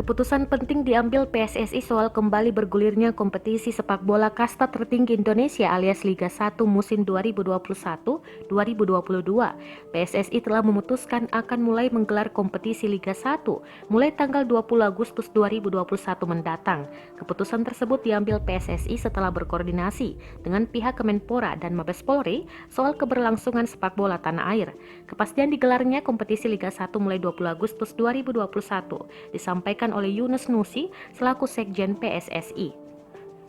Keputusan penting diambil PSSI soal kembali bergulirnya kompetisi sepak bola kasta tertinggi Indonesia alias Liga 1 musim 2021-2022. PSSI telah memutuskan akan mulai menggelar kompetisi Liga 1 mulai tanggal 20 Agustus 2021 mendatang. Keputusan tersebut diambil PSSI setelah berkoordinasi dengan pihak Kemenpora dan Mabes Polri soal keberlangsungan sepak bola tanah air. Kepastian digelarnya kompetisi Liga 1 mulai 20 Agustus 2021 disampaikan oleh Yunus Nusi selaku Sekjen PSSI.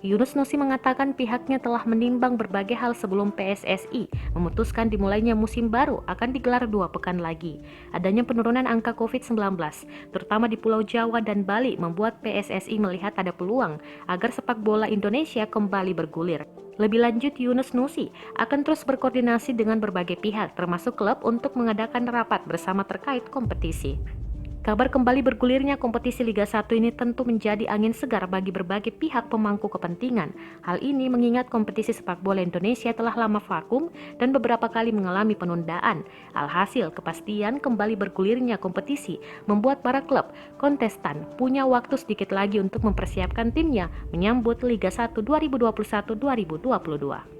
Yunus Nusi mengatakan pihaknya telah menimbang berbagai hal sebelum PSSI memutuskan dimulainya musim baru akan digelar 2 pekan lagi. Adanya penurunan angka COVID-19, terutama di Pulau Jawa dan Bali, membuat PSSI melihat ada peluang agar sepak bola Indonesia kembali bergulir. Lebih lanjut, Yunus Nusi akan terus berkoordinasi dengan berbagai pihak, termasuk klub, untuk mengadakan rapat bersama terkait kompetisi. Kabar kembali bergulirnya kompetisi Liga 1 ini tentu menjadi angin segar bagi berbagai pihak pemangku kepentingan. Hal ini mengingat kompetisi sepak bola Indonesia telah lama vakum dan beberapa kali mengalami penundaan. Alhasil, kepastian kembali bergulirnya kompetisi membuat para klub kontestan punya waktu sedikit lagi untuk mempersiapkan timnya menyambut Liga 1 2021-2022.